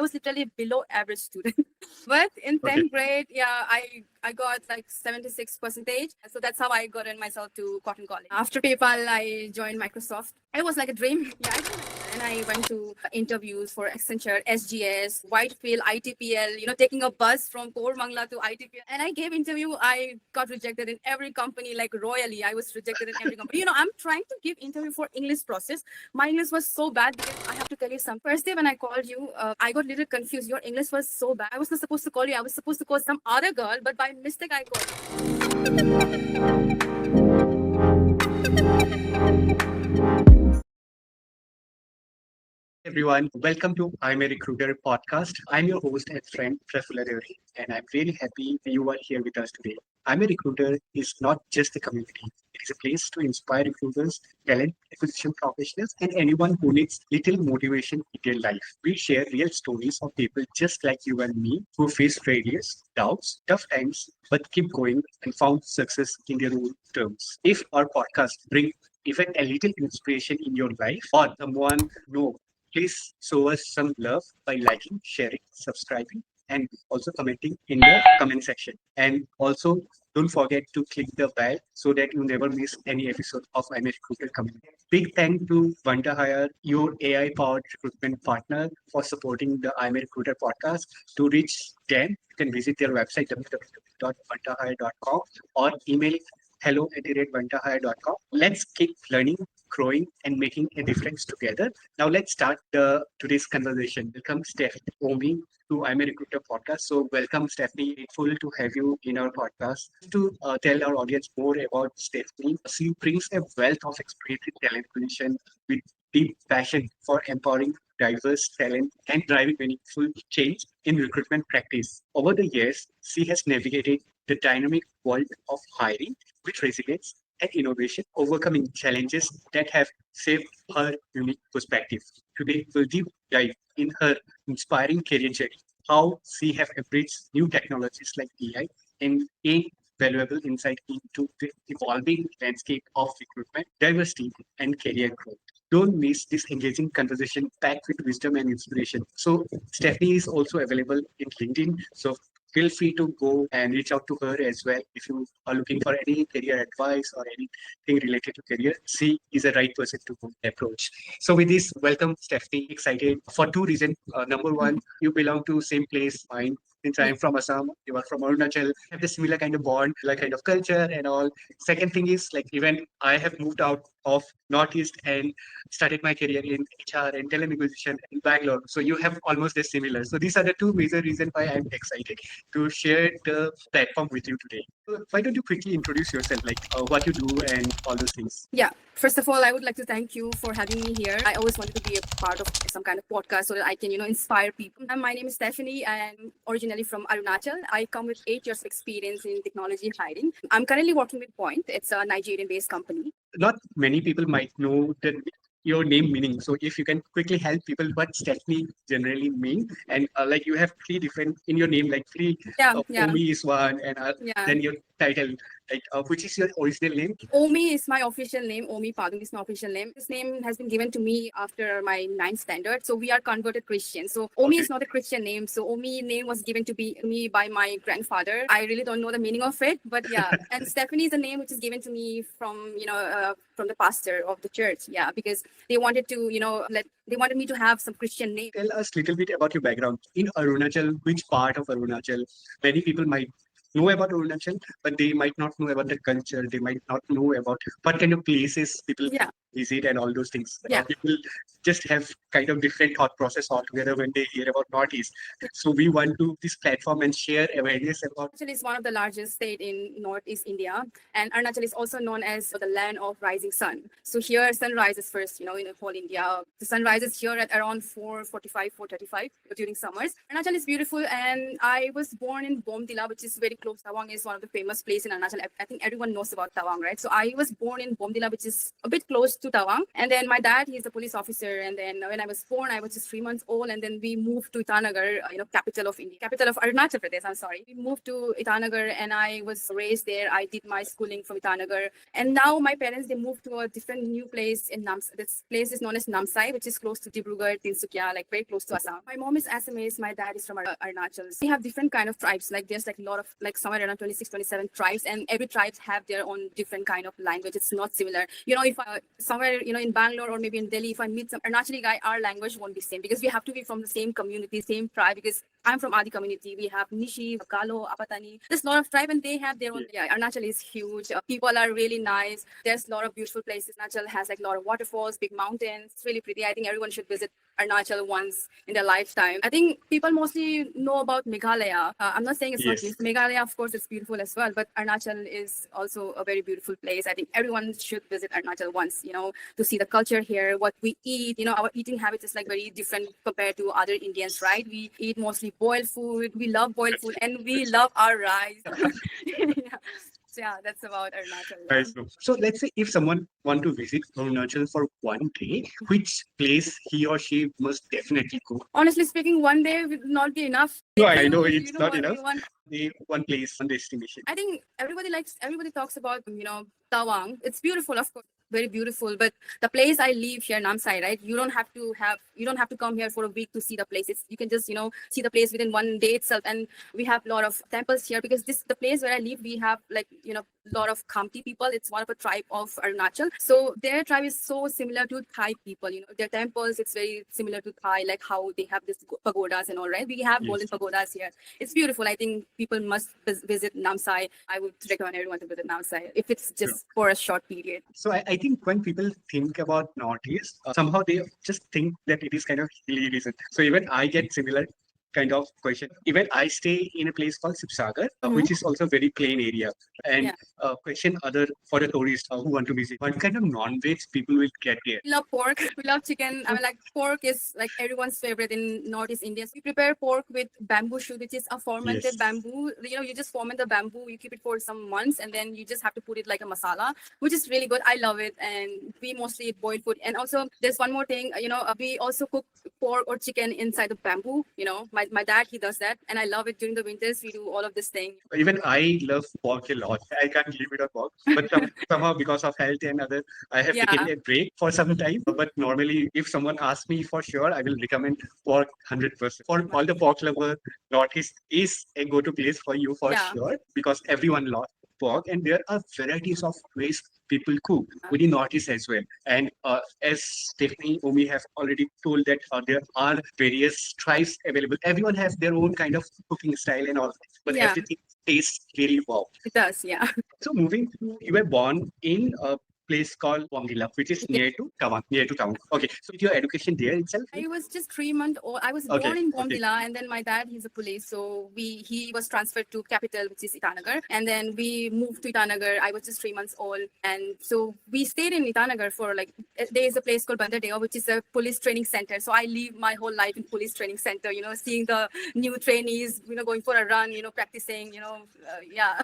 was literally below average student. But in 10th grade, I got like 76%. So that's how I got in myself to Cotton College. After PayPal, I joined Microsoft. It was like a dream. And I went to interviews for Accenture, SGS, Whitefield, ITPL, taking a bus from Kormangla to ITPL. And I gave interview. I got rejected in every company, like royally. I was rejected in every company. I'm trying to give interview for English process. My English was so bad because I have to tell you some. First day when I called you, I got a little confused. Your English was so bad. I was not supposed to call you. I was supposed to call some other girl, but by mistake I called you. Everyone, welcome to I'm a Recruiter podcast. I'm your host and friend, Stephenie Omi, and I'm really happy you are here with us today. I'm a Recruiter is not just a community. It is a place to inspire recruiters, talent acquisition professionals, and anyone who needs little motivation in their life. We share real stories of people just like you and me who face failures, doubts, tough times, but keep going and found success in their own terms. If our podcast brings even a little inspiration in your life or someone know, please show us some love by liking, sharing, subscribing, and also commenting in the comment section. And also, don't forget to click the bell so that you never miss any episode of I'm a Recruiter community. Big thank to Vantahire, your AI-powered recruitment partner, for supporting the I'm a Recruiter podcast. To reach them, you can visit their website www.vantahire.com or email hello@vantahire.com. Let's keep learning, growing, and making a difference together. Now let's start today's conversation. Welcome, Stephenie Omi, to I'm a Recruiter podcast. So welcome, Stephenie. Grateful to have you in our podcast. To tell our audience more about Stephenie, she brings a wealth of experience in talent acquisition with deep passion for empowering diverse talent and driving meaningful change in recruitment practice. Over the years, she has navigated the dynamic world of hiring with resilience and innovation, overcoming challenges that have shaped her unique perspective. Today, we'll deep dive in her inspiring career journey, how she have embraced new technologies like AI, and gained valuable insight into the evolving landscape of recruitment, diversity, and career growth. Don't miss this engaging conversation packed with wisdom and inspiration. So, Stephenie is also available in LinkedIn. So, feel free to go and reach out to her as well if you are looking for any career advice or anything related to career. She is the right person to approach. So with this, welcome Stephenie. Excited for two reasons. Number one, you belong to same place, mine. Since I'm from Assam, you are from Arunachal, have the similar kind of bond, like kind of culture and all. Second thing is like even I have moved out of Northeast and started my career in HR and talent acquisition in Bangalore. So you have almost the similar. So these are the two major reasons why I'm excited to share the platform with you today. So why don't you quickly introduce yourself, like what you do and all those things? Yeah. First of all, I would like to thank you for having me here. I always wanted to be a part of some kind of podcast so that I can, inspire people. My name is Stephenie. I'm originally from Arunachal. I come with 8 years of experience in technology hiring. I'm currently working with Point. It's a Nigerian-based company. Not many people might know your name meaning. So if you can quickly help people what Stephenie generally mean, and like you have three different in your name, like three. Omi is one, and then your title, like which is your original name? Omi is my official name. Omi Padung is my official name. This name has been given to me after my 9th standard. So we are converted Christians. So Omi is not a Christian name. So Omi name was given to me by my grandfather. I really don't know the meaning of it, but yeah. And Stephenie is a name which is given to me from from the pastor of the church. Yeah, because they wanted to they wanted me to have some Christian name. Tell us a little bit about your background in Arunachal. Which part of Arunachal? Many people might know about Arunachal, but they might not know about the culture. They might not know about what kind of places people visit and all those things. People just have kind of different thought process altogether when they hear about Northeast. So we want to this platform and share awareness about. Arunachal is one of the largest state in Northeast India, and Arunachal is also known as the land of rising sun. So here sun rises first, in the whole India. The sun rises here at around 4:45, 4:35 during summers. Arunachal is beautiful, and I was born in Bomdila, which is very close. Tawang is one of the famous places in Arunachal. I think everyone knows about Tawang, right? So I was born in Bomdila, which is a bit close to Tawang. And then my dad, he's a police officer. And then when I was born, I was just 3 months old. And then we moved to Itanagar, capital of India, capital of Arunachal Pradesh. I'm sorry. We moved to Itanagar and I was raised there. I did my schooling from Itanagar. And now my parents, they moved to a different new place in Namsai. This place is known as Namsai, which is close to Dibrugarh, Tinsukia, like very close to Assam. My mom is Assamese. My dad is from Arunachal. We have different kind of tribes. Like there's like a lot of, like somewhere around 26, 27 tribes. And every tribe have their own different kind of language. It's not similar. If somewhere, in Bangalore or maybe in Delhi, if I meet some Arunachali guy, our language won't be same because we have to be from the same community, same tribe. Because I'm from Adi community. We have Nishi, Galo, Apatani. There's a lot of tribe and they have their own. Yeah, Arunachal is huge. People are really nice. There's a lot of beautiful places. Arunachal has like a lot of waterfalls, big mountains. It's really pretty. I think everyone should visit Arunachal once in their lifetime. I think people mostly know about Meghalaya. I'm not saying it's not beautiful. Meghalaya, of course, it's beautiful as well, but Arunachal is also a very beautiful place. I think everyone should visit Arunachal once, to see the culture here, what we eat. Our eating habits is like very different compared to other Indians, right? We eat mostly boiled food. We love boiled food and we love our rice. Yeah. So yeah, that's about Arunachal. Yeah. Right. So let's say if someone want to visit Arunachal for one day, which place he or she must definitely go? Honestly speaking, one day would not be enough. No, I know it's You not what enough. you want. The one place, one destination. I think everybody talks about, Tawang. It's beautiful, of course, very beautiful. But the place I live here, Namsai, right? You don't have to come here for a week to see the place. You can just, see the place within one day itself. And we have a lot of temples here because the place where I live, we have like, a lot of Khamti people. It's one of a tribe of Arunachal. So their tribe is so similar to Thai people, their temples, it's very similar to Thai, like how they have this pagodas and all, right? We have golden pagodas here. It's beautiful. I think people must visit Namsai. I would recommend everyone to visit Namsai if it's just for a short period. So I think when people think about Northeast, somehow they just think that it is kind of hilly region. So even I get similar kind of question. Even I stay in a place called Sibsagar, which is also very plain area. And question other for the tourists who want to visit. What kind of non-veg people will get there? We love pork. We love chicken. I mean, like pork is like everyone's favorite in Northeast India. So we prepare pork with bamboo shoot, which is a fermented bamboo. You just ferment the bamboo. You keep it for some months, and then you just have to put it like a masala, which is really good. I love it, and we mostly eat boiled food. And also, there's one more thing. We also cook pork or chicken inside the bamboo. My dad, he does that, and I love it. During the winters, we do all of this thing. Even I love pork a lot. I can't live without pork, but somehow because of health and other, I have taken a break for some time. But normally, if someone asks me for sure, I will recommend pork 100%. For all the pork lover, Northeast is a go-to place for you for sure because everyone loves pork, and there are varieties of ways people cook within Northeast as well. And as Stephenie Omi have already told that there are various tribes available. Everyone has their own kind of cooking style and all, but everything tastes really wow. It does, yeah. So moving to, you were born in a place called Wangila, which is near to Tawang. Okay, so with your education there itself? I was just 3 months old. I was born in Wangila, and then my dad, he's a police, so he was transferred to capital, which is Itanagar, and then we moved to Itanagar. I was just 3 months old, and so we stayed in Itanagar for like, there is a place called Bandardeo, which is a police training center. So I live my whole life in police training center, seeing the new trainees, going for a run, practicing,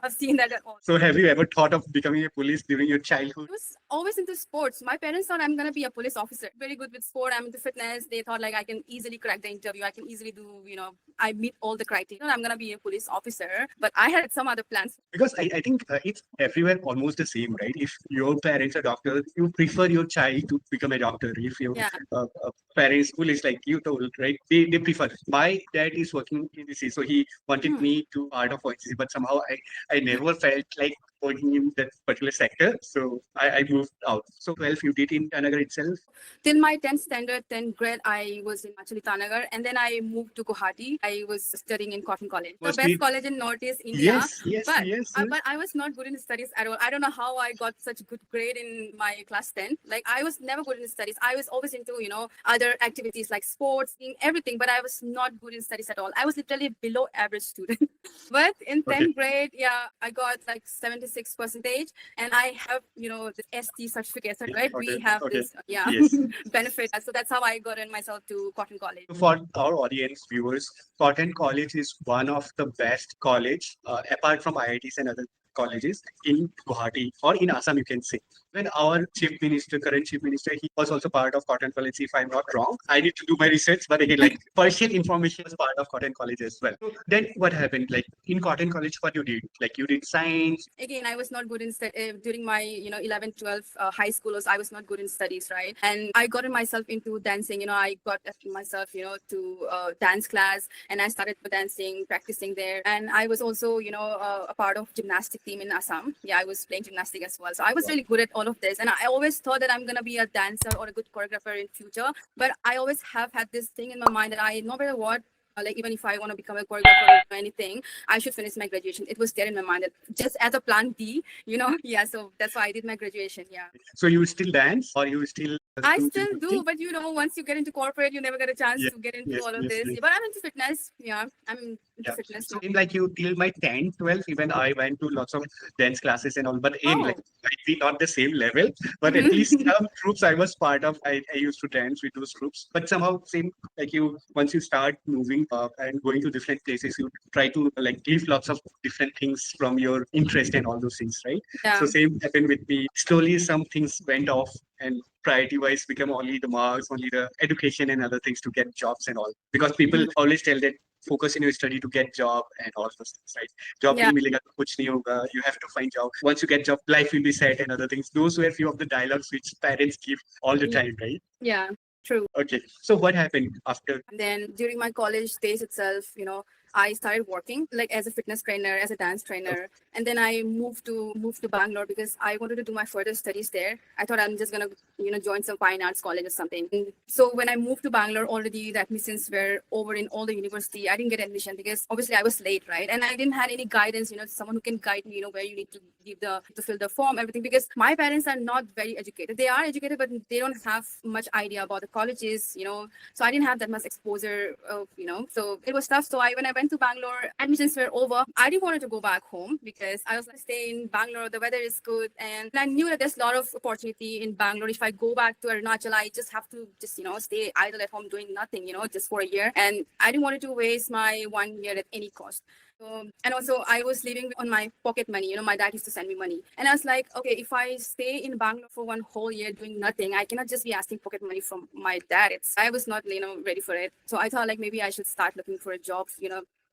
I've seen that at all. So have you ever thought of becoming a police during your childhood? I was always into sports. My parents thought I'm going to be a police officer. Very good with sport. I'm into fitness. They thought like I can easily crack the interview. I can easily do, I meet all the criteria. I'm going to be a police officer. But I had some other plans. Because I think it's everywhere almost the same, right? If your parents are doctors, you prefer your child to become a doctor. If your parents, who is like you told, right? They prefer. My dad is working in the city, so he wanted me to part of ONCC, but somehow I never felt like working in that particular sector. So I moved out. So 12 you did in Tanagar itself? Till my 10th standard, 10th grade, I was in actually Tanagar. And then I moved to Guwahati. I was studying in Cotton College. The best college in Northeast India. Yes. But I was not good in studies at all. I don't know how I got such good grade in my class 10. Like I was never good in studies. I was always into, other activities like sports, everything. But I was not good in studies at all. I was literally below average student. But in 10th grade, I got like 76 percentage, and I have the ST certificate, right? We have this benefit, so that's how I got in myself to Cotton College. For our audience viewers, Cotton College is one of the best college apart from IITs and other colleges in Guwahati or in Assam, you can say. When our chief minister, current chief minister, he was also part of Cotton College, if I'm not wrong. I need to do my research, but again, like partial information was part of Cotton College as well. So then what happened? Like in Cotton College, what you did? Like you did science. Again, I was not good in during my 11th 12th high schoolers. I was not good in studies, right? And I got myself into dancing. I got myself to dance class, and I started dancing, practicing there. And I was also a part of gymnastic team in Assam. Yeah, I was playing gymnastic as well, so I was really good at all of this. And I always thought that I'm gonna be a dancer or a good choreographer in future, but I always have had this thing in my mind that I, no matter what, like even if I want to become a choreographer or anything, I should finish my graduation. It was there in my mind that just as a plan B, yeah. So that's why I did my graduation. Yeah. So you still dance or you still? I still do, but once you get into corporate, you never get a chance to get into all of this. Yes. But I'm into fitness. Yeah, I'm into fitness. So like you till my 10, 12, even I went to lots of dance classes and all, but in like might be not the same level, but at least some groups I was part of, I used to dance with those groups. But somehow same like you, once you start moving up and going to different places, you try to like give lots of different things from your interest and all those things, right? Yeah. So same happened with me. Slowly some things went off and priority wise become only the marks, only the education and other things to get jobs and all. Because people always tell that focus in your study to get job and all those things, right? Job nahi milega to kuch nahi hoga. You have to find job. Once you get job, life will be set and other things. Those were few of the dialogues which parents give all the time, right? Yeah, true. Okay. So what happened after? Then during my college days itself, I started working like as a fitness trainer, as a dance trainer, and then I moved to Bangalore because I wanted to do my further studies there. I thought I'm just gonna join some fine arts college or something. And so when I moved to Bangalore, already the admissions were over in all the university. I didn't get admission because obviously I was late, right? And I didn't have any guidance, someone who can guide me, where you need to fill the form, everything. Because my parents are not very educated. They are educated, but they don't have much idea about the colleges, So I didn't have that much exposure, So it was tough. So when I went to Bangalore, admissions were over. I didn't want to go back home because I was like, stay in Bangalore. The weather is good, and I knew that there's a lot of opportunity in Bangalore. If I go back to Arunachal, I just have to stay idle at home doing nothing, just for a year. And I didn't want to waste my 1 year at any cost. And also I was living on my pocket money. My dad used to send me money. And I was like, okay, if I stay in Bangalore for 1 whole year doing nothing, I cannot just be asking pocket money from my dad. I was not, ready for it. So I thought like maybe I should start looking for a job,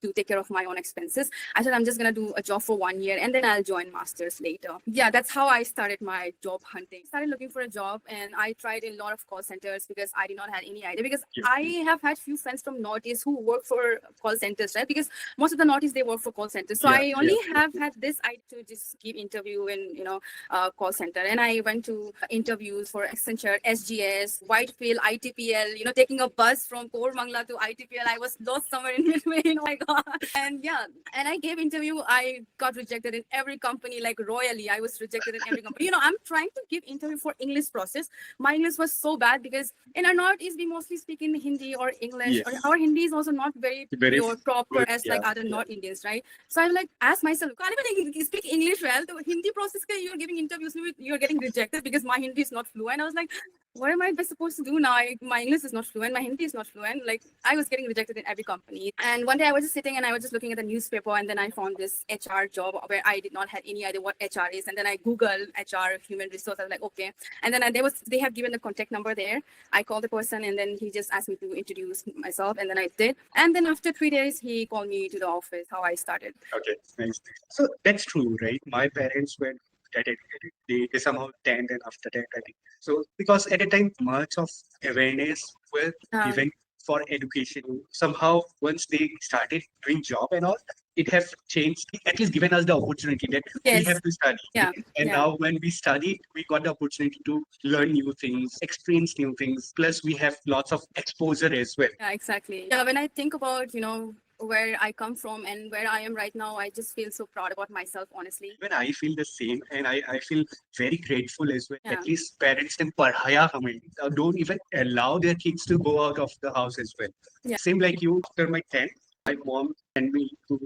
to take care of my own expenses. I said, I'm just going to do a job for 1 year and then I'll join masters later. Yeah, that's how I started my job hunting. Started looking for a job and I tried a lot of call centers because I did not have any idea. Because I have had few friends from Northeast who work for call centers, right? Because most of the Northeast, they work for call centers. So I only have had this idea to just give interview in, call center. And I went to interviews for Accenture, SGS, Whitefield, ITPL, taking a bus from Kormangla to ITPL. I was lost somewhere in between. Oh my God. And I gave interview. I got rejected in every company, like royally. I was rejected in every company. I'm trying to give interview for English process. My English was so bad because in our Northeast, we mostly speak in Hindi or English. Yes. Or our Hindi is also not very proper good, as like other North Indians, right? So I like asked myself, can't even speak English well. The Hindi process, you're giving interviews, you're getting rejected because my Hindi is not fluent. I was like, what am I supposed to do now? My English is not fluent. My Hindi is not fluent. Like I was getting rejected in every company. And one day I was just sitting and I was just looking at the newspaper and then I found this HR job where I did not have any idea what HR is. And then I Googled HR, human resource. I was like, okay. And then they have given the contact number there. I called the person and then he just asked me to introduce myself and then I did. And then after 3 days, he called me to the office, how I started. Okay, nice. So that's true, right? My parents were get educated. They somehow tend and after that, I think. So because at the time, much of awareness were given for education. Somehow, once they started doing job and all, it has changed, at least given us the opportunity that we have to study. And now when we study, we got the opportunity to learn new things, experience new things. Plus, we have lots of exposure as well. Yeah, exactly. Yeah, when I think about, where I come from and where I am right now, I just feel so proud about myself, honestly. When I feel the same and I feel very grateful as well. At least parents can padhaya hame, don't even allow their kids to go out of the house as well. Same like you, after my 10th, my mom sent me to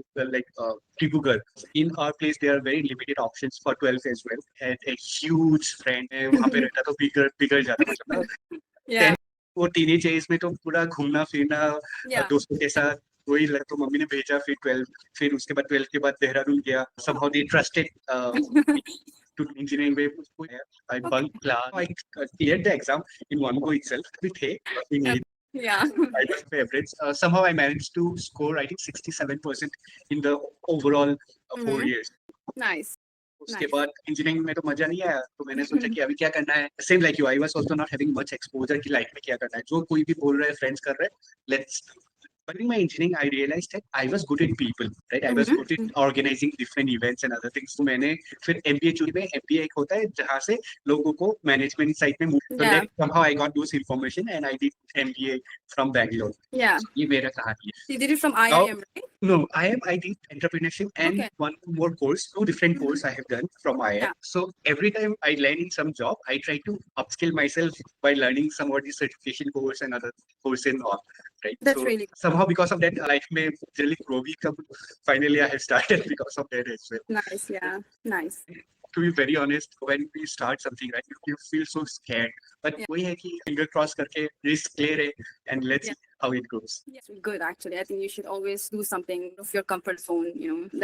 Tribugar. In our place, there are very limited options for 12 as well. And a huge friend, वहाँ पे रहता तो बिगड़ जाता मतलब. वो teenage as में तो पूरा घूमना फिरना दोस्तों के साथ वही लगा तो मम्मी ने भेजा फिर 12 फिर उसके बाद 12 के बाद देहरादून गया somehow they trusted to engineering way I bunked class I cleared the exam in one go itself we take Yeah. I was favorites. Somehow I managed to score, I think, 67% in the overall 4 years. Nice. उसके Nice. बाद engineering में तो मजा नहीं आया तो मैंने सोचा कि अभी क्या करना है same like you I was also not having much exposure की लाइफ में क्या करना है जो कोई भी बोल रहा है फ्रेंड्स कर रहे हैं let's But in my engineering, I realized that I was good at people, right? I was good at organizing different events and other things. तो मैंने फिर MBA चुनी में MBA एक होता है जहाँ से लोगों को मैनेजमेंट साइड में तो Yeah. then somehow I got those information and I did MBA from Bangalore. Yeah. ये मेरा कहानी है. You did it from IIM, right? No, I did entrepreneurship and Okay. one more course, two different courses I have done from IIM. Yeah. So every time I land in some job, I try to upskill myself by learning some of the certification course and other courses and all. Right. That's so really good. somehow because of that, life may really grow. Finally, I have started because of that as well. Nice. Yeah. Nice. To be very honest, when we start something, right, you feel so scared. But Yeah. वही है कि finger cross करके risk ले रहे and let's Yeah. see how it goes. Yes, good actually. I think you should always do something of your comfort zone.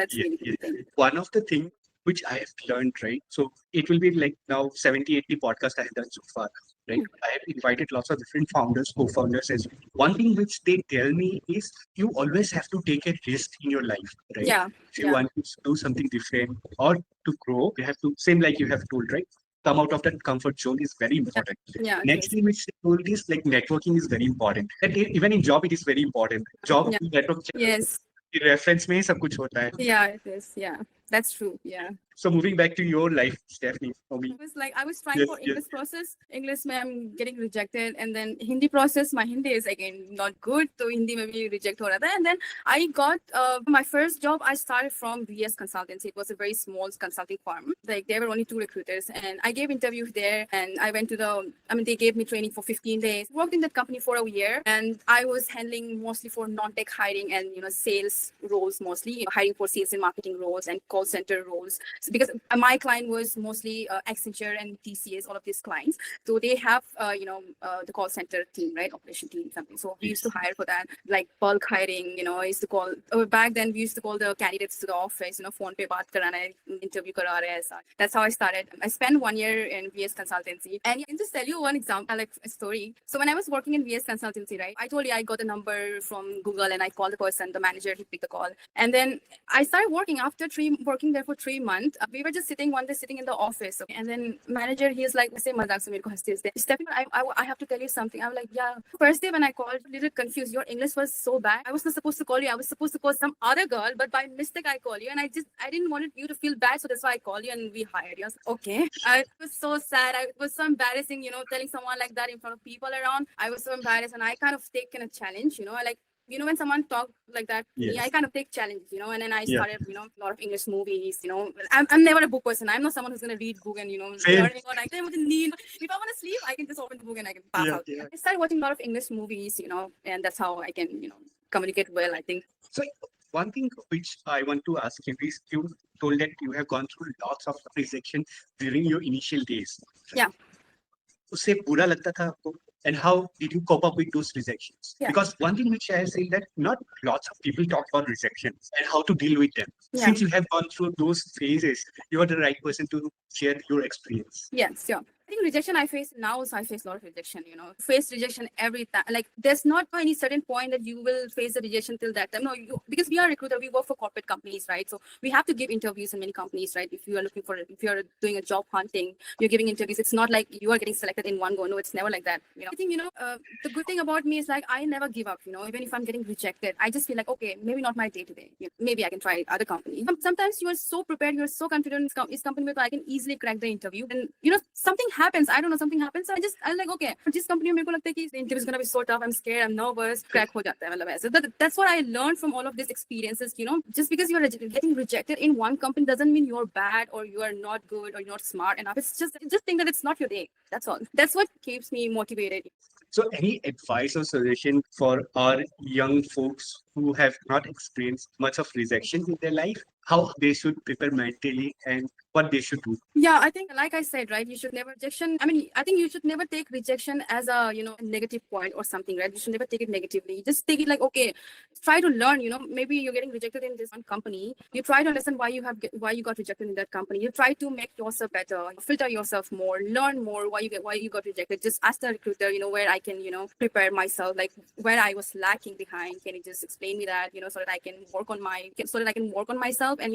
That's Yeah, really good yeah. thing. One of the things which I have learned, right? So it will be like now 70, 80 podcasts I have done so far, right? I have invited lots of different founders, co-founders as well. One thing which they tell me is you always have to take a risk in your life, right? Yeah. If you want to do something different or to grow, you have to, same like you have told, right? Come out of that comfort zone is very important. Yeah. Next thing which they told is like networking is very important. And even in job, it is very important. Job, Yeah. network, Yes. reference में ही सब कुछ होता है. Yeah, it is. Yeah. That's true. Yeah. So moving back to your life, Stephenie Omi. I was trying Yes, for yes. English process. English में I'm getting rejected, and then Hindi process. My Hindi is again not good, so Hindi में भी reject हो रहा था. And then I got my first job. I started from VS Consultancy. It was a very small consulting firm. Like there were only 2 recruiters, and I gave interviews there. And I went to they gave me training for 15 days. Worked in that company for a year, and I was handling mostly for non-tech hiring and sales roles mostly, hiring for sales and marketing roles and call center roles. So because my client was mostly Accenture and TCS, all of these clients. So they have, the call center team, right? Operation team, something. So we used to hire for that, like bulk hiring, I used to call, back then we used to call the candidates to the office, phone pe baat karana hai, interview kara rahe hai, aisa. That's how I started. I spent 1 year in VS Consultancy. And I can just tell you one example, like a story. So when I was working in VS Consultancy, right, I told you I got a number from Google and I called the person, the manager, he picked the call. And then I started working after working there for 3 months. We were just sitting in the office, and then manager, he is like, say mazak se mere ko haste haste, Stephenie, I have to tell you something. I'm like, yeah. First day when I called, a little confused. Your English was so bad. I was not supposed to call you. I was supposed to call some other girl, but by mistake I called you, and I didn't want you to feel bad, so that's why I called you and we hired you. I was like, okay. It was so sad. It was so embarrassing, telling someone like that in front of people around. I was so embarrassed, and I kind of taken a challenge, when someone talk like that to me, Yes. I kind of take challenges, and then I Yeah. started, a lot of English movies, I'm never a book person. I'm not someone who's going to read book and, Same. learning or like, if I want to sleep, I can just open the book and I can pass out. Yeah. I started watching a lot of English movies, and that's how I can, communicate well, I think. So one thing which I want to ask you is you told that you have gone through lots of rejection during your initial days. Yeah. उससे बुरा लगता था आपको? And how did you cope up with those rejections? Yeah. Because one thing which I have seen that not lots of people talk about rejections and how to deal with them. Yeah. Since you have gone through those phases, you are the right person to share your experience. Yes, sure. I think rejection I face now, so I face a lot of rejection, face rejection every time. Like there's not any certain point that you will face the rejection till that time. No, because we are a recruiter, we work for corporate companies, right? So we have to give interviews in many companies, right? If you are if you're doing a job hunting, you're giving interviews. It's not like you are getting selected in one go. No, it's never like that. I think, the good thing about me is like, I never give up, even if I'm getting rejected, I just feel like, okay, maybe not my day today. Maybe I can try other company. Sometimes you are so prepared, you're so confident in this company, I can easily crack the interview. And, something happens. I don't know, something happens. So I'm like, okay, this company, मेरे को लगता है कि the interview is going to be so tough. I'm scared. I'm nervous. Crack हो जाता है मतलब ऐसे. That's what I learned from all of these experiences, just because you're getting rejected in one company doesn't mean you're bad or you are not good or you're not smart enough. It's just think that it's not your day. That's all. That's what keeps me motivated. So any advice or suggestion for our young folks who have not experienced much of rejection in their life how they should prepare mentally and what they should do. Yeah, I think, like I said, right, you should never rejection. I mean, I think you should never take rejection as a, negative point or something, right? You should never take it negatively. Just take it like, okay, try to learn, maybe you're getting rejected in this one company. You try to understand why you got rejected in that company. You try to make yourself better, filter yourself more, learn more why you got rejected. Just ask the recruiter, where I can, prepare myself, like where I was lacking behind. Can you just explain me that, so that I can work on myself and,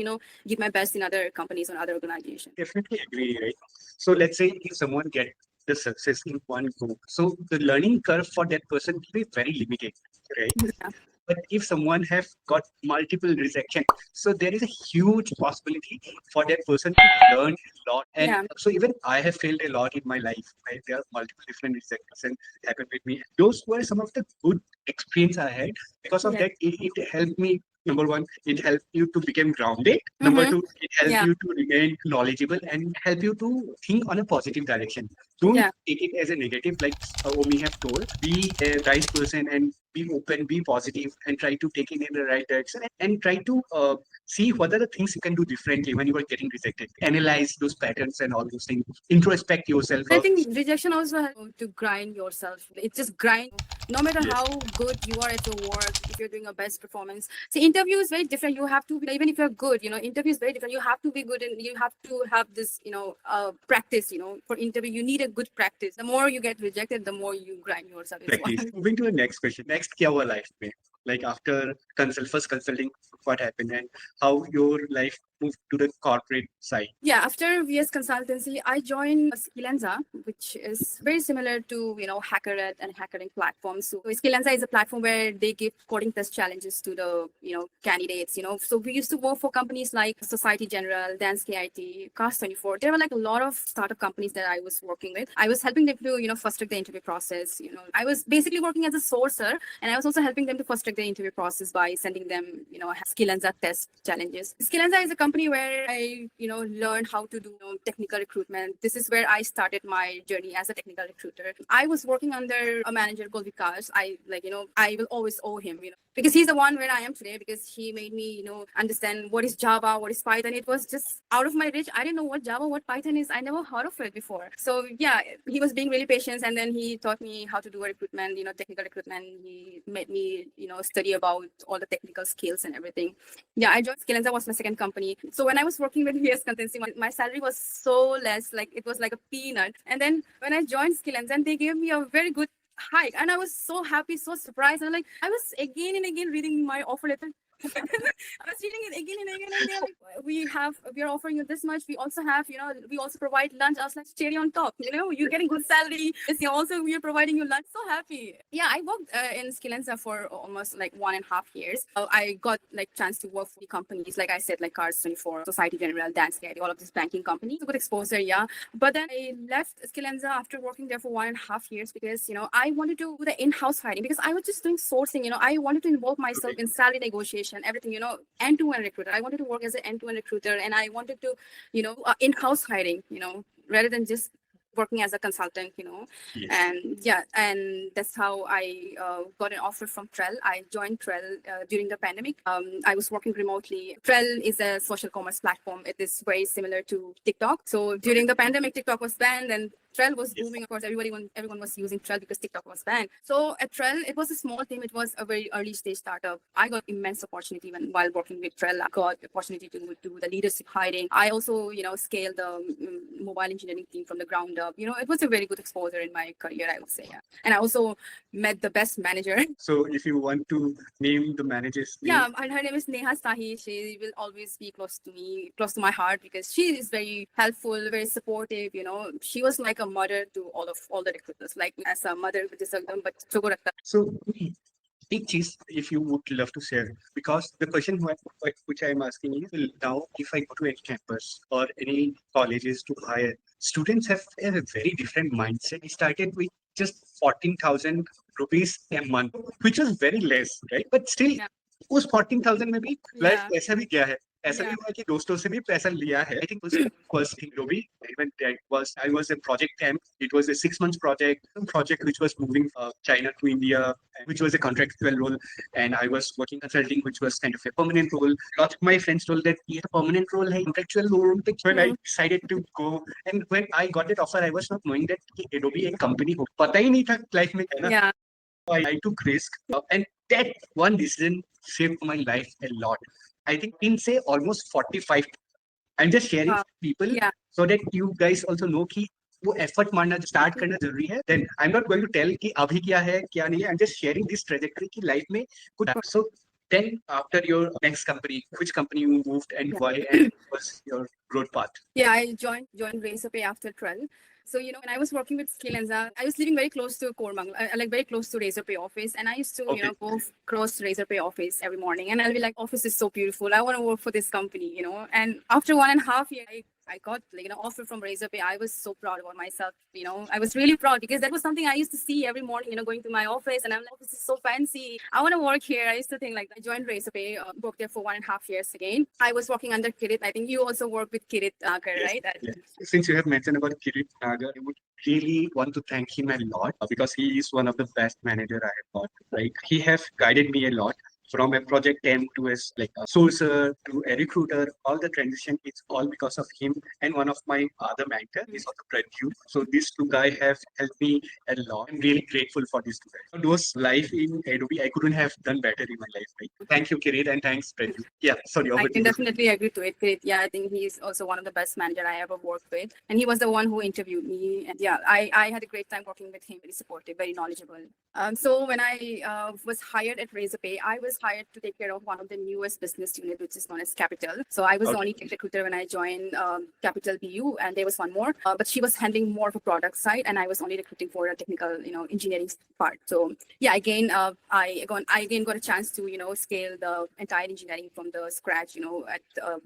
give my best in other companies or other organizations. Definitely agree, right? So let's say if someone get the success in one go, so the learning curve for that person will be very limited, right? Yeah. But if someone have got multiple rejection, so there is a huge possibility for that person to learn a lot. And Yeah. so even I have failed a lot in my life. Right? There are multiple different rejections happened with me. Those were some of the good experience I had. Because of Yeah. that, it helped me. Number one, it helped you to become grounded. Number Mm-hmm. two, it helped Yeah. you to remain knowledgeable and help you to think on a positive direction. Don't Yeah. take it as a negative, like Omi have told. Be a right person and be open, be positive, and try to take it in the right direction and try to see what are the things you can do differently when you are getting rejected. Analyze those patterns and all those things. Introspect yourself. I think rejection also has to grind yourself. It just grind. No matter Yes. how good you are at your work, if you're doing your best performance. See, interview is very different. You have to, even if you're good, interview is very different. You have to be good and you have to have this, practice, for interview. You need a good practice. The more you get rejected, the more you grind yourself. Practice. Moving to the next question. Next, क्या हुआ life में? Like after first consulting, what happened and how your life moved to the corporate side? Yeah, after VS Consultancy, I joined Skillenza, which is very similar to, HackerEd and HackerRank platforms. So Skillenza is a platform where they give coding test challenges to the, candidates, So we used to work for companies like Society General, Dance KIT, Cast24. There were like a lot of startup companies that I was working with. I was helping them to, fast track the interview process. I was basically working as a sourcer, and I was also helping them to fast track the interview process by sending them, Skillenza test challenges. Skillenza is a company where I, learned how to do technical recruitment. This is where I started my journey as a technical recruiter. I was working under a manager called Vikas. I will always owe him, because he's the one where I am today, because he made me, understand what is Java, what is Python. It was just out of my reach. I didn't know what Java, what Python is. I never heard of it before. So yeah, he was being really patient, and then he taught me how to do a recruitment, technical recruitment. He made me, study about all the technical skills and everything. Yeah, I joined Skillenza, was my second company. So when I was working with VS Consultancy, my salary was so less, like it was like a peanut. And then when I joined Skillenza, and they gave me a very good hike, and I was so happy, so surprised. And I was again and again reading my offer letter. I was reading it again and again, and they're like, we are offering you this much. We also have, we also provide lunch. I was like, cherry on top, you're getting good salary. Also, we are providing you lunch. So happy. Yeah, I worked in Skillenza for almost like 1.5 years. I got like chance to work for the companies, like I said, like Cars24, Society General, Dance KIT, all of these banking companies. Good exposure, yeah. But then I left Skillenza after working there for 1.5 years because, I wanted to do the in-house hiring, because I was just doing sourcing. I wanted to involve myself in salary negotiation, everything, end-to-end recruiter. I wanted to work as an end-to-end recruiter, and I wanted to, in-house hiring, rather than just working as a consultant, Yes. And that's how I got an offer from Trell. I joined Trell during the pandemic. I was working remotely. Trell is a social commerce platform. It is very similar to TikTok. So during the pandemic, TikTok was banned, and Trell was booming. Of course, everyone was using Trell because TikTok was banned. So at Trell, it was a small team. It was a very early stage startup. I got immense opportunity while working with Trell. I got opportunity to do the leadership hiring. I also, scaled the mobile engineering team from the ground up. It was a very good exposure in my career, I would say. Yeah. And I also met the best manager. So if you want to name the manager's name. Yeah, and her name is Neha Sahi. She will always be close to me, close to my heart, because she is very helpful, very supportive. She was like a mother to all the recruiters, like as a mother with this but So big cheese, if you would love to share, because the question which I'm asking is, well, now if I go to any campus or any colleges to hire, students have a very different mindset. It started with just 14,000 rupees a month, which was very less, right? But still, Yeah. उस 14,000 में भी life Yeah. ऐसा भी गया है. ऐसा Yeah. नहीं हुआ कि दोस्तों से भी पैसा लिया है. I think it was first thing Adobe. Even that was I was a project temp. It was a 6 months project which was moving China to India, which was a contractual role, and I was working consulting, which was kind of a permanent role. Lots of my friends told that ये तो permanent role है, contractual role. When I decided to go, and when I got that offer, I was not knowing that कि Adobe एक company हो. पता ही नहीं था life में है ना. Yeah. I took risk, and that one decision saved my life a lot. I think in say almost 45. I'm just sharing Wow. for people Yeah. so that you guys also know कि वो effort मारना start करना जरूरी है. Then I am not going to tell कि अभी क्या है क्या नहीं है. I am just sharing this trajectory की लाइफ में कुछ. सो then after your next company, which company you moved and Yeah. why, and was your growth path? Yeah, I joined Razorpay after 12. So, when I was working with Skillenza, I was living very close to Kormang, like very close to Razorpay office. And I used to, Okay. go cross Razorpay office every morning. And I'll be like, office is so beautiful. I want to work for this company, And after 1.5 years, I got offer from Razorpay. I was so proud about myself. I was really proud because that was something I used to see every morning, going to my office, and I'm like, this is so fancy. I want to work here. I used to think like I joined Razorpay, worked there for 1.5 years again. I was working under Kirit. I think you also work with Kirit, Yes, right? yes. Since you have mentioned about Kirit Nagar, I would really want to thank him a lot because he is one of the best manager I have got. Right, he has guided me a lot from a project temp to as like a sourcer to a recruiter. All the transition is all because of him and one of my other mentor is also Pradyu. So these two guys have helped me a lot. I'm really grateful for these two guys. Those life in Adobe, I couldn't have done better in my life. Right? Thank you, Kirit, and thanks, Pradyu. Yeah, sorry, I over can to you. definitely agree to it. Kirit. Yeah, I think he's also one of the best manager I ever worked with. And he was the one who interviewed me. And yeah, I had a great time working with him. Very supportive, very knowledgeable. So when I was hired at Razorpay, I was hired to take care of one of the newest business unit, which is known as Capital. So I was the only tech recruiter when I joined Capital BU, and there was one more, but she was handling more of a product side, and I was only recruiting for a technical, engineering part. So yeah, again, I again got a chance to scale the entire engineering from the scratch, at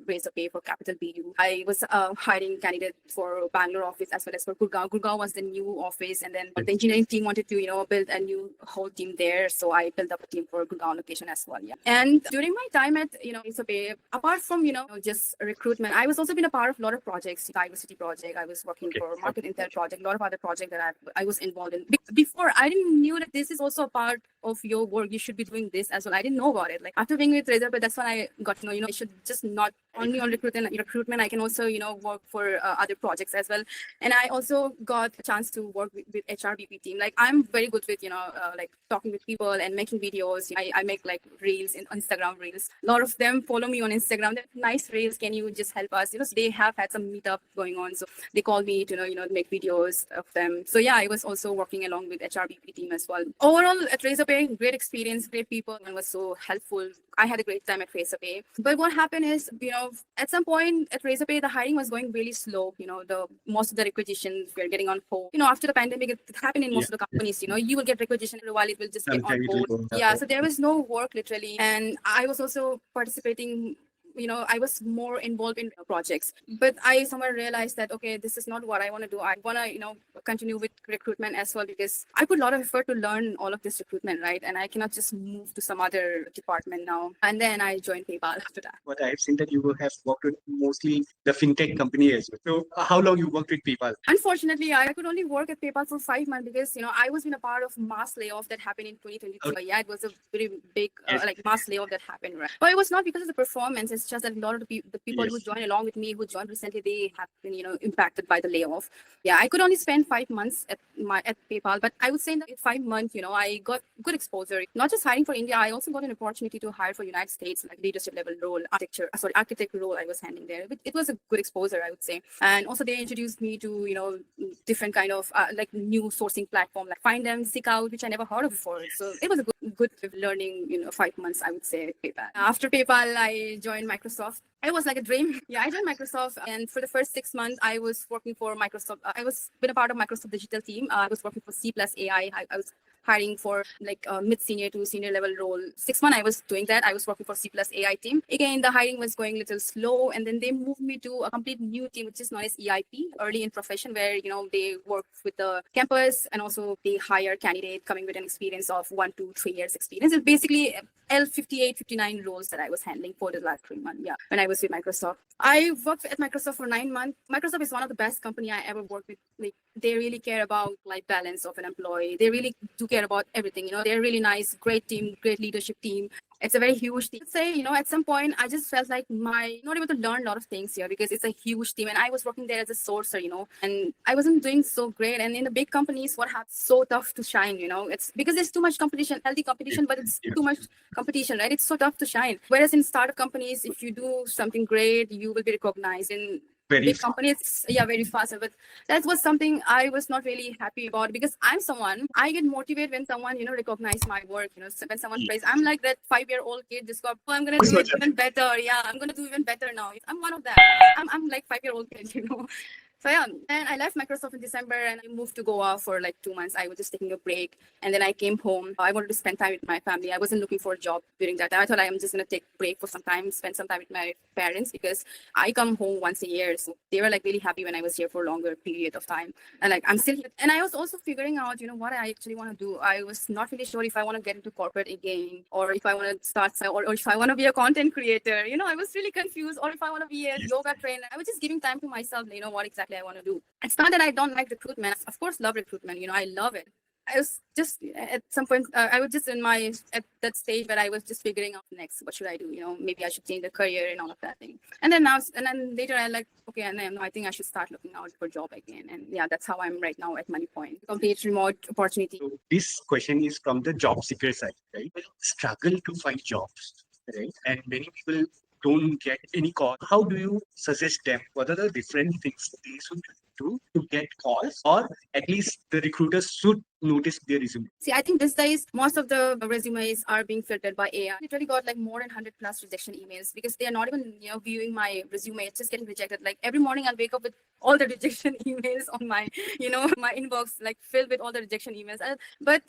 Razorpay for Capital BU. I was hiring candidates for Bangalore office as well as for Gurgaon. Gurgaon was the new office, and then the engineering team wanted to build a new whole team there. So I built up a team for Gurgaon location as well. Yeah. And during my time at Razorpay, apart from just recruitment, I was also been a part of a lot of projects, diversity project. I was working for market intel project, a lot of other projects that I was involved in. Before I didn't knew that this is also a part of your work. You should be doing this as well. I didn't know about it. Like after being with Razorpay, that's when I got to know. I should just not only on recruitment. I can also work for other projects as well. And I also got a chance to work with HRBP team. Like I'm very good with like talking with people and making videos. I make like reels in Instagram reels. A lot of them follow me on Instagram. They're nice reels. Can you just help us? So they have had some meetup going on. So they call me to make videos of them. So yeah, I was also working along with HRBP team as well. Overall at Razorpay, great experience, great people, and was so helpful. I had a great time at Razorpay. But what happened is, at some point at Razorpay, the hiring was going really slow. The most of the requisitions were getting on hold. After the pandemic, it happened in most of the companies. You will get requisition for a while, it will just get on hold. Yeah, so there was no work literally. And I was also participating. I was more involved in projects, but I somewhere realized that, okay, this is not what I want to do. I want to, continue with recruitment as well, because I put a lot of effort to learn all of this recruitment, right? And I cannot just move to some other department now. And then I joined PayPal after that. But I've seen that you have worked with mostly the fintech company as well. So how long you worked with PayPal? Unfortunately, I could only work at PayPal for 5 months because, I was in a part of mass layoff that happened in 2022. Okay. Yeah, it was a very big, Yes. like mass layoff that happened, right? But it was not because of the performance. It's just that a lot of the people Yes. who joined along with me, who joined recently, they have been, impacted by the layoff. Yeah, I could only spend 5 months at PayPal, but I would say that in 5 months, I got good exposure. Not just hiring for India, I also got an opportunity to hire for United States, like leadership level role, architect role I was handling there. It was a good exposure, I would say. And also they introduced me to, different kind of like new sourcing platform, like Find Them, Seek Out, which I never heard of before. So it was a good learning, 5 months, I would say, at PayPal. After PayPal, I joined Microsoft. It was like a dream. Yeah, I joined Microsoft, and for the first 6 months, I was working for Microsoft. I was been a part of Microsoft digital team. I was working for C plus AI. I was hiring for like mid-senior to senior level role. 6 months I was doing that. I was working for C plus AI team. Again, the hiring was going a little slow, and then they moved me to a complete new team, which is known as EIP, early in profession, where they work with the campus, and also they hire candidate coming with an experience of 1 to 3 years experience. It's basically L58, 59 roles that I was handling for the last 3 months. Yeah, when I was with Microsoft. I worked at Microsoft for 9 months. Microsoft is one of the best company I ever worked with. Like, they really care about life balance of an employee. They really do care about everything. They're really nice, great team, great leadership team. It's a very huge team. I'd say, at some point, I just felt like not able to learn a lot of things here because it's a huge team. And I was working there as a sourcer, and I wasn't doing so great. And in the big companies, what happens, so tough to shine, it's because there's too much competition, healthy competition, but it's too much competition, right? It's so tough to shine. Whereas in startup companies, if you do something great, you will be recognized. In big companies, very fast. But that was something I was not really happy about because I get motivated when someone, recognize my work, so when someone prays, I'm like that 5-year-old kid just got, I'm going to do it even better. Yeah, I'm going to do even better now. I'm one of that. I'm like 5-year-old kid. So yeah, and I left Microsoft in December and I moved to Goa for like 2 months. I was just taking a break and then I came home. I wanted to spend time with my family. I wasn't looking for a job during that time. I thought I'm just going to take a break for some time, spend some time with my parents because I come home once a year. So they were like really happy when I was here for a longer period of time. And like, I'm still here. And I was also figuring out, what I actually want to do. I was not really sure if I want to get into corporate again or if I want to start or if I want to be a content creator. I was really confused or if I want to be a yoga trainer. I was just giving time to myself, what exactly I want to do. It's not that I don't like recruitment. Of course, love recruitment. I love it. I was just at some point, I was just at that stage where I was just figuring out next, what should I do? Maybe I should change the career and all of that thing. And then later I like, okay, and then I think I should start looking out for a job again. And yeah, that's how I'm right now at Money Point. Complete remote opportunity. So this question is from the job seeker side, right? Struggle to find jobs, right? And many people don't get any call. How do you suggest them? What are the different things they should do to get calls, or at least the recruiters should notice their resume? See, I think these days, most of the resumes are being filtered by AI. I literally got like more than 100 plus rejection emails because they are not even, viewing my resume. It's just getting rejected. Like every morning I'll wake up with all the rejection emails on my, my inbox, like filled with all the rejection emails. But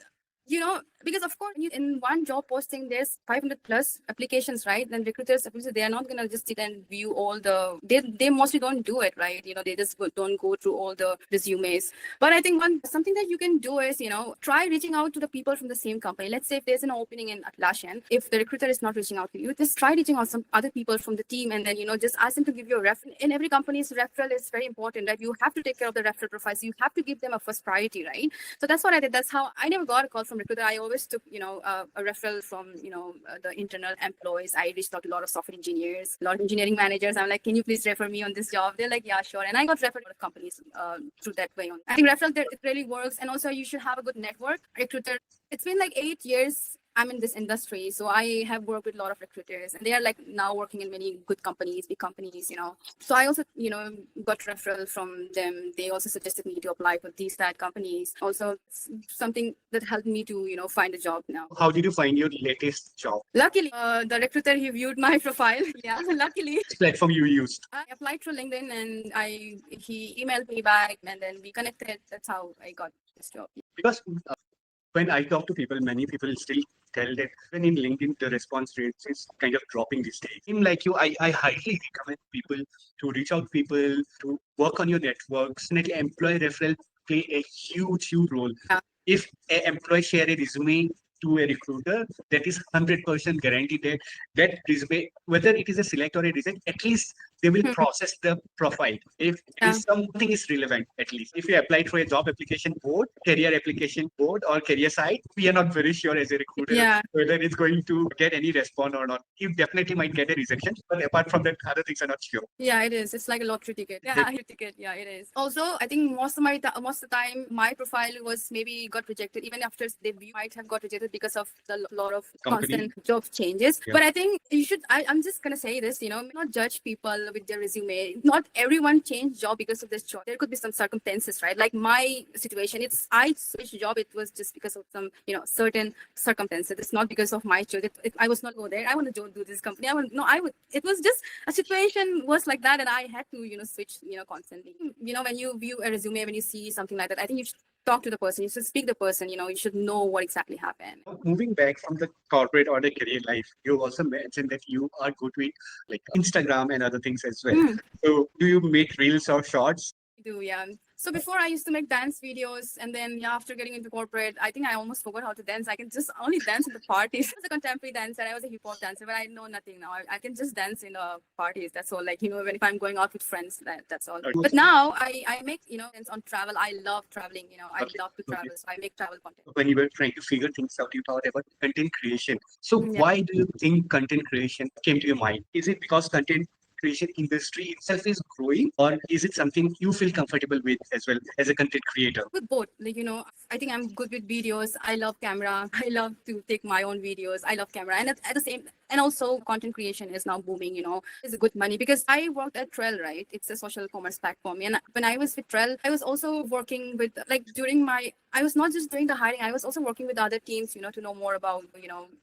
because of course in one job posting there's 500 plus applications, right? Then recruiters, they are not going to just sit and view all they mostly don't do it, right? They just don't go through all the resumes. But I think something that you can do is, try reaching out to the people from the same company. Let's say if there's an opening in Atlassian, if the recruiter is not reaching out to you, just try reaching out some other people from the team and then, just ask them to give you a referral. In every company's referral is very important, right? You have to take care of the referral profiles. You have to give them a first priority, right? So that's what I did. That's how I never got a call from recruiter. I always took, a referral from, the internal employees. I reached out to a lot of software engineers, a lot of engineering managers. I'm like, can you please refer me on this job? They're like, yeah, sure. And I got referred to a lot of companies through that way on. I think referral, it really works. And also you should have a good network. Recruiter, it's been like 8 years I'm in this industry, so I have worked with a lot of recruiters, and they are like now working in many good companies, big companies, So I also, got referral from them. They also suggested me to apply for these type companies. Also, something that helped me to, find a job now. How did you find your latest job? Luckily, the recruiter, he viewed my profile. Yeah, luckily. Which platform you used? I applied through LinkedIn, and he emailed me back, and then we connected. That's how I got this job. Because when I talk to people, many people still tell that even in LinkedIn, the response rate is kind of dropping these days. In like you, I highly recommend people to reach out to people, to work on your networks. Definitely, employee referral play a huge role. Yeah. If an employee share a resume to a recruiter, that is 100% guaranteed that that resume, whether it is a select or a reject, at least they will process the profile. If something is relevant, at least. If you applied for a job application board, career application board, or career site, we are not very sure as a recruiter whether it's going to get any response or not. You definitely might get a rejection, but apart from that, other things are not sure. Yeah, it is. It's like a lottery ticket. Yeah, ticket. Yeah, it is. Also, I think most of the time, my profile was maybe got rejected. Even after they might have got rejected because of the lot of constant job changes. Yeah. But I think you should. I'm just gonna say this. Not judge people with their resume. Not everyone changed job because of this job. There could be some circumstances, right? Like my situation, I switched job. It was just because of some, certain circumstances. It's not because of my choice. I was not go there. I want to do this company. It was just a situation was like that, and I had to, switch, constantly. When you view a resume, when you see something like that, I think you should talk to the person. You should speak to the person. You should know what exactly happened. Moving back from the corporate or the career life, you also mentioned that you are good with like Instagram and other things as well. So do you make reels or shorts? do, yeah. So before I used to make dance videos, and then yeah, after getting into corporate, I think I almost forgot how to dance. I can just only dance in the parties. I was a contemporary dancer, I was a hip hop dancer, but I know nothing now. I can just dance in the parties. That's all. Like, when if I'm going out with friends, that's all. But now I make dance on travel. I love traveling. I love to travel, so I make travel content. When you were trying to figure things out, you thought about content creation. So Yeah. why do you think content creation came to your mind? Is it because content creation industry itself is growing, or is it something you feel comfortable with as well as a content creator? With both, like, I think I'm good with videos. I love camera. I love to take my own videos. I love camera, and at the same, and also content creation is now booming. It's a good money because I worked at Trell, right? It's a social commerce platform, and when I was with Trell, I was also working with, like, I was not just doing the hiring. I was also working with other teams, to know more about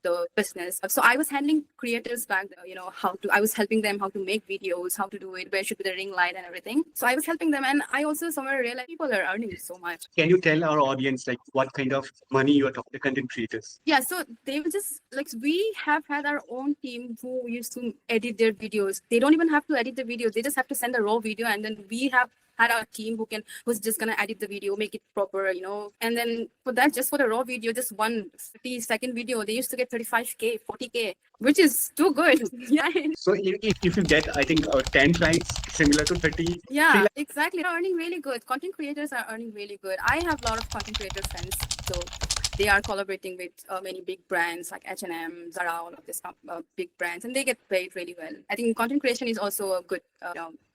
the business. So I was handling creators back there, I was helping them how to make videos, how to do it, where should be the ring light and everything. So I was helping them, and I also somewhere realized people are earning so much. Can you tell our audience like what kind of money you are talking to content creators? Yeah, so they will just, like, we have had our own team who used to edit their videos. They don't even have to edit the videos. They just have to send a raw video, and then we have had our team who's just gonna edit the video, make it proper, and then for that, just for the raw video, just one 30-second video, they used to get 35K, 40K, which is too good. Yeah. So if you get, I think 10 clients similar to 30. Yeah, exactly. They're earning really good. Content creators are earning really good. I have a lot of content creator friends, so they are collaborating with many big brands like H&M, Zara, all of these big brands, and they get paid really well. I think content creation is also a good,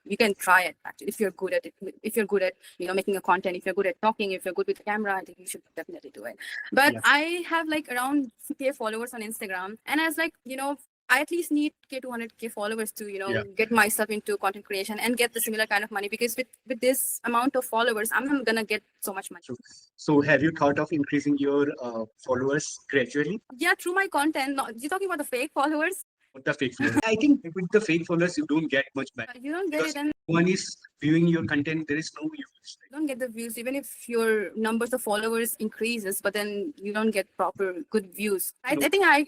you can try it actually if you're good at it. If you're good at, making a content, if you're good at talking, if you're good with the camera, I think you should definitely do it. But yeah. I have like around 50K followers on Instagram, and as like, I at least need 200K followers to, get myself into content creation and get the similar kind of money, because with this amount of followers, I'm not going to get so much money. So have you thought of increasing your followers gradually? Yeah, through my content. No, you're talking about the fake followers? The fake followers. I think with the fake followers, you don't get much back. You don't get it. And one is viewing your content, there is no use. You don't get the views, even if your numbers of followers increases, but then you don't get proper good views. I think I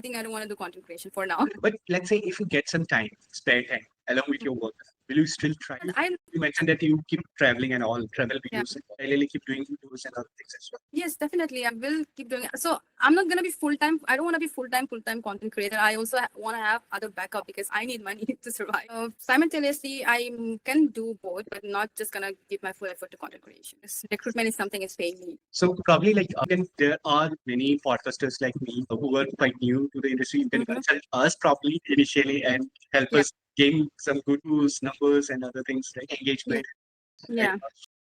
think I don't want to do content creation for now. But let's say if you get some time, spare time along with your work, will you still try? You mentioned that you keep traveling and all, travel videos, and really keep doing videos and other things as well. Yes, definitely. I will keep doing it. So I'm not going to be full-time. I don't want to be full-time content creator. I also want to have other backup because I need money to survive. Simultaneously, I can do both, but not just going to give my full effort to content creation. Recruitment is something that's paying me. So probably like there are many podcasters like me who are quite new to the industry. You can consult us properly initially and help us gain some good views, numbers, and other things like engagement. Yeah.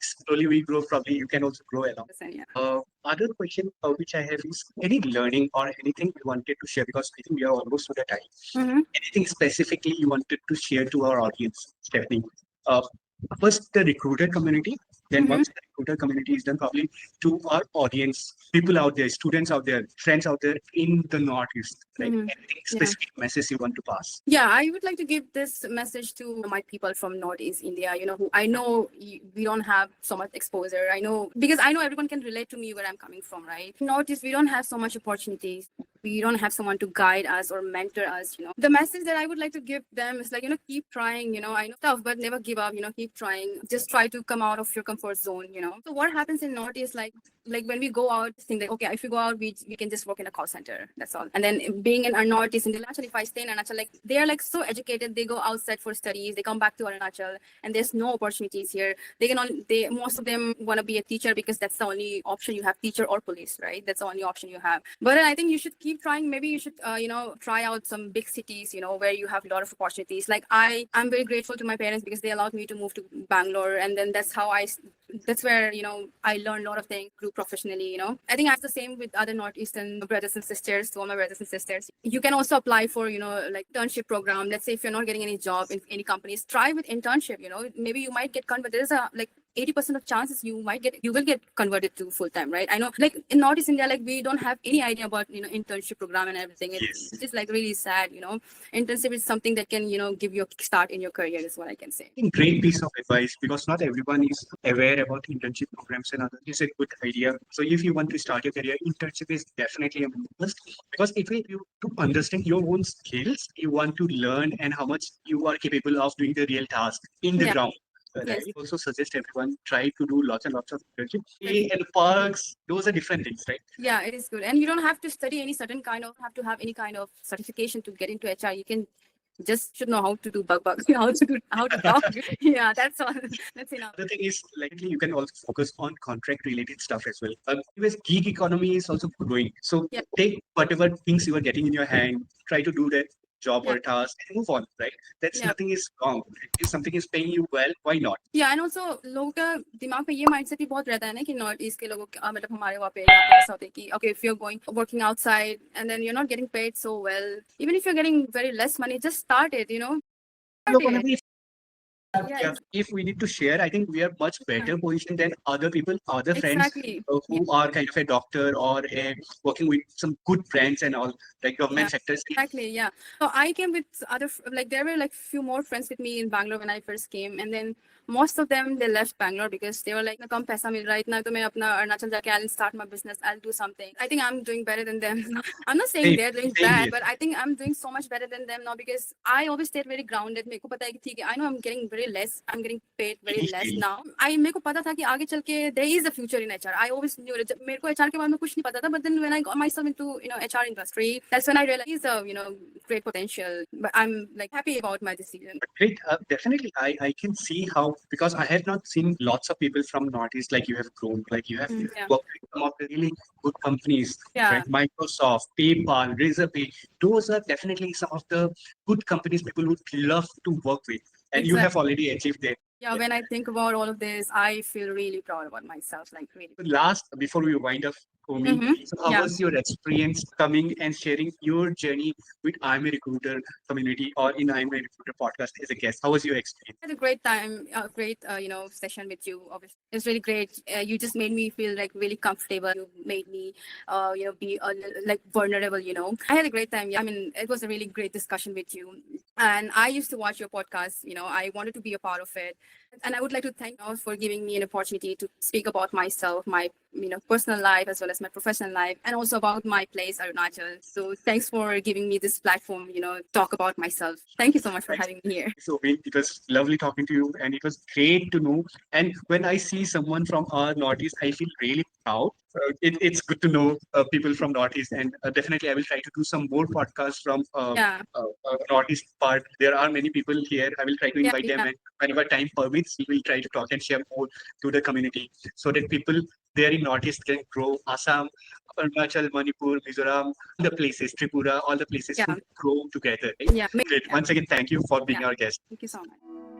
Slowly we grow, probably you can also grow along. Yeah. Other question which I have is any learning or anything you wanted to share, because I think we are almost to the time. Anything specifically you wanted to share to our audience, Stephenie? First, the recruiter community. Then once the recruiter community is done, probably to our audience, people out there, students out there, friends out there in the Northeast, right? Anything specific message you want to pass? Yeah, I would like to give this message to my people from Northeast India, who I know we don't have so much exposure. I know, because I know everyone can relate to me where I'm coming from, right? Northeast, we don't have so much opportunities. We don't have someone to guide us or mentor us, The message that I would like to give them is like, keep trying, I know tough, but never give up, keep trying. Just try to come out of your comfort zone, So what happens in Northeast, like when we go out, think that, okay, if we go out, we can just work in a call center. That's all. And then being in Northeast, in Arunachal, if I stay in Arunachal, like they are like so educated, they go outside for studies, they come back to Arunachal, and there's no opportunities here. Most of them want to be a teacher because that's the only option you have, teacher or police, right? That's the only option you have. But I think you should keep trying. Maybe you should, try out some big cities, where you have a lot of opportunities. Like I'm very grateful to my parents because they allowed me to move to Bangalore, and then that's where, I learned a lot of things, grew professionally, I think that's the same with other Northeastern brothers and sisters, to all my brothers and sisters. You can also apply for, like internship program. Let's say if you're not getting any job in any companies, try with internship, maybe you might get converted. There's a like 80% of chances you will get converted to full-time, right? I know, like in Northeast India, like we don't have any idea about, internship program and everything. It's just like really sad, Internship is something that can, give you a kickstart in your career is what I can say. Great piece of advice, because not everyone is aware about internship programs and others. It's a good idea. So if you want to start your career, internship is definitely a must, because if you to understand your own skills, you want to learn and how much you are capable of doing the real task in the ground. Yes. right? Also suggest everyone try to do lots and lots of internship. Pay and perks, those are different things, right? Yeah, it is good. And you don't have to study any certain kind of, have to have any kind of certification to get into HR. You can just should know how to do bug, how to talk. Yeah, that's all. That's enough. The thing is, like, you can also focus on contract related stuff as well. Because gig economy is also growing. So Yeah. take whatever things you are getting in your hand, try to do that job Yeah. or task and move on, right? That's Yeah. nothing is wrong. If something is paying you well, why not? या and also लोगों का दिमाग में ये mindset भी बहुत रहता है ना कि नॉर्थ ईस्ट के लोगों का मतलब हमारे वहाँ पे ऐसा होता है कि okay if you are going working outside and then you are not getting paid so well even if you are getting very less money just start it you know Yeah, if we need to share, I think we are much better positioned than other people, other friends exactly who are kind of a doctor or working with some good friends and all, like government sectors. exactly yeah so I came with other like there were like few more friends with me in Bangalore when I first came and then most of them they left Bangalore because they were like na kam paisa mil raha itna to main apna Arunachal jaake I'll start my business, I'll do something. I think I'm doing better than them. I'm not saying Same, they're doing same bad here. but I think I'm doing so much better than them now because I always stayed very grounded. मेरे को पता है कि ठीक है I know I'm getting very less, I'm getting paid very less now. मेरे को पता था कि आगे चल के there is a future in HR. I always knew it. मेरे को HR के बारे में कुछ नहीं पता था but then when I got myself into HR industry that's when I realized it's a great potential. But I'm like happy about my decision. Great, definitely. I can see how, because I have not seen lots of people from Northeast like you have grown, like you have Yeah. worked with some of the really good companies, Yeah. right? Microsoft, PayPal, Razorpay. Those are definitely some of the good companies people would love to work with, and you have already achieved that. Yeah, when I think about all of this, I feel really proud about myself. Like really. Last, before we wind up, Omi, so how Yeah. was your experience coming and sharing your journey with I'm a Recruiter community or in I'm a Recruiter podcast as a guest? How was your experience? I had a great time, a great session with you. Obviously, it was really great. You just made me feel like really comfortable. You made me be like vulnerable. I had a great time. I mean, it was a really great discussion with you. And I used to watch your podcast. I wanted to be a part of it. And I would like to thank you for giving me an opportunity to speak about myself, my personal life as well as my professional life, and also about my place, Arunachal. So thanks for giving me this platform, talk about myself. Thank you so much for having me here. So it was lovely talking to you, and it was great to know. And when I see someone from our Northeast, I feel really proud. It's good to know people from Northeast, and definitely I will try to do some more podcasts from Northeast part. There are many people here. I will try to invite them, and whenever time permits, we will try to talk and share more to the community so that people there in Northeast can grow. Assam, Arunachal, Manipur, Mizoram, the places, Tripura, all the places should grow together. Right? Yeah. Great. Once again, thank you for being our guest. Thank you so much.